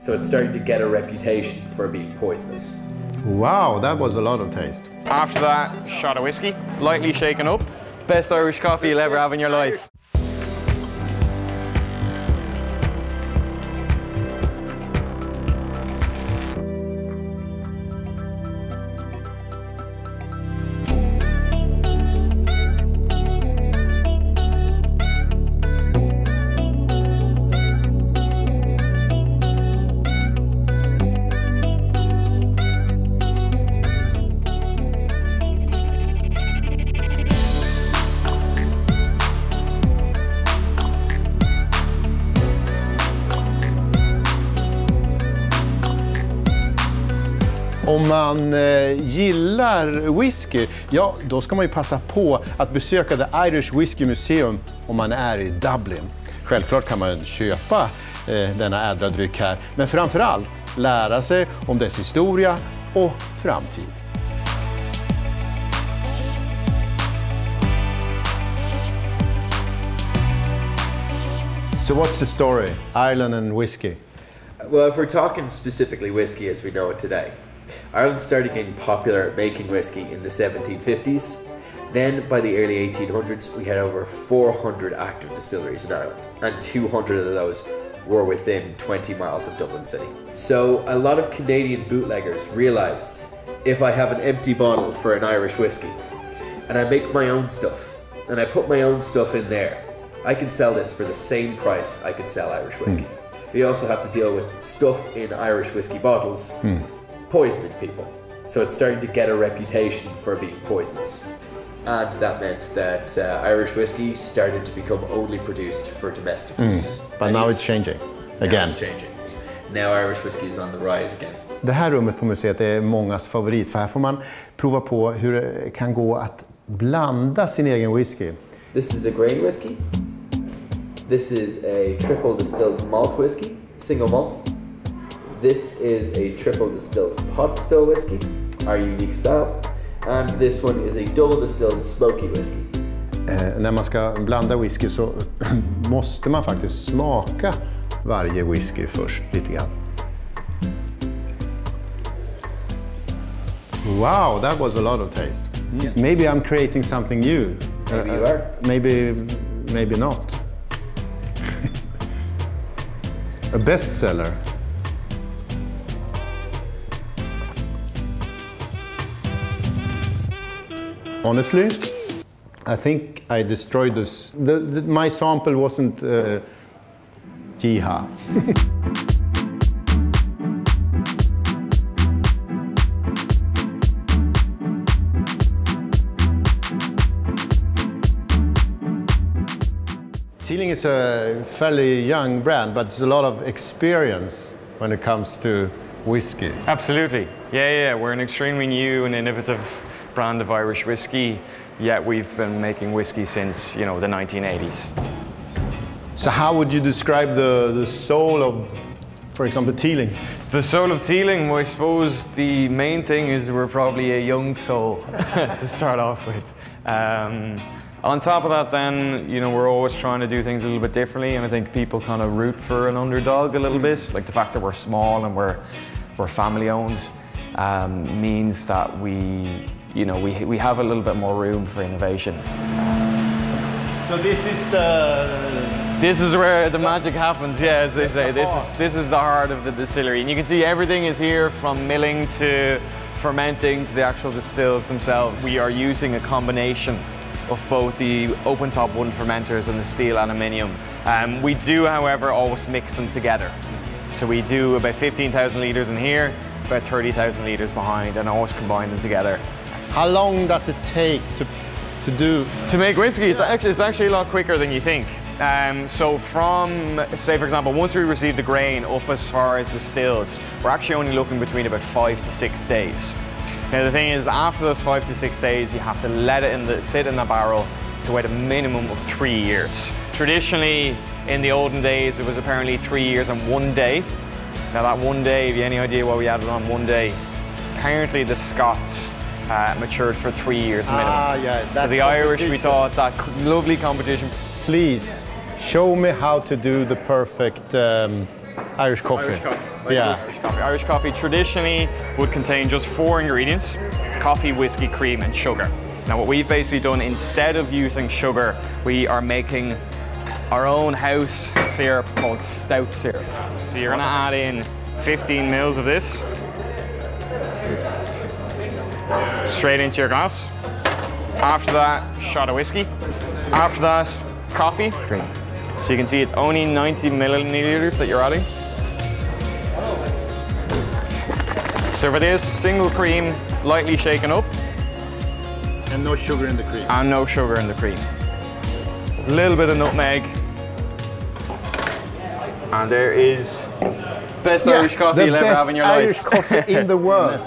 so it's starting to get a reputation for being poisonous. Wow, that was a lot of taste. After that, shot of whiskey, lightly shaken up. Best Irish coffee you'll ever have in your life. Om man gillar whisky, ja då ska man ju passa på att besöka The Irish Whiskey Museum om man är i Dublin. Självklart kan man köpa denna ädla dryck här, men framförallt lära sig om dess historia och framtid. So what's the story? Ireland and whiskey? Well, if we're talking specifically whiskey as we know it today, Ireland started getting popular at making whiskey in the 1750s. Then by the early 1800s we had over 400 active distilleries in Ireland, and 200 of those were within 20 miles of Dublin City. So a lot of Canadian bootleggers realised, if I have an empty bottle for an Irish whiskey and I make my own stuff and I put my own stuff in there, I can sell this for the same price I could sell Irish whiskey. We also have to deal with stuff in Irish whiskey bottles poisoning people. So it's starting to get a reputation for being poisonous. And that meant that Irish whiskey started to become only produced for domestic use. But now it's changing again. Now it's changing. Now Irish whiskey is on the rise again. Det här rummet på museet är mångas favorit, för här får man prova på hur det kan gå att blanda sin egen whisky. This is a grain whiskey. This is a triple distilled malt whiskey, single malt. This is a triple distilled pot still whiskey, our unique style. And this one is a double distilled smoky whiskey. När man ska blanda whisky så måste man faktiskt smaka varje whisky först lite grann. Wow, that was a lot of taste. Yeah. Maybe I'm creating something new. Maybe you are. Maybe not. A bestseller. Honestly, I think I destroyed this. My sample wasn't jiha. Teeling is a fairly young brand, but it's a lot of experience when it comes to whiskey. Absolutely. Yeah. We're an extremely new and innovative brand of Irish whiskey, yet we've been making whiskey since, the 1980s. So how would you describe the soul of, for example, Teeling? The soul of Teeling, well, I suppose the main thing is we're probably a young soul to start off with. On top of that then, we're always trying to do things a little bit differently, and I think people kind of root for an underdog a little bit. Like the fact that we're small and we're family owned means that we have a little bit more room for innovation. So this is where the magic happens, yeah, as they say. This is the heart of the distillery. And you can see everything is here, from milling to fermenting to the actual distills themselves. We are using a combination of both the open top wooden fermenters and the steel aluminium. We do, however, always mix them together. So we do about 15,000 litres in here, about 30,000 litres behind, and always combine them together. How long does it take to make whiskey? It's actually a lot quicker than you think. So from, say for example, once we receive the grain up as far as the stills, we're actually only looking between about 5 to 6 days. Now the thing is, after those 5 to 6 days, you have to let it sit in the barrel to wait a minimum of 3 years. Traditionally, in the olden days, it was apparently 3 years and 1 day. Now that 1 day, have you any idea why we added on 1 day? Apparently the Scots matured for 3 years minimum. Yeah, so the Irish, we thought, that lovely competition. Please, show me how to do the perfect Irish coffee. Irish coffee. Yeah. Irish coffee traditionally would contain just 4 ingredients. It's coffee, whiskey, cream, and sugar. Now what we've basically done, instead of using sugar, we are making our own house syrup called stout syrup. So you're gonna add in 15 mils of this straight into your glass. After that, shot of whiskey. After that, coffee. Cream. So you can see it's only 90 milliliters that you're adding. So for this, single cream, lightly shaken up. And no sugar in the cream. And no sugar in the cream. A little bit of nutmeg. And there is best Irish coffee you'll ever have in your life. The best Irish coffee in the world.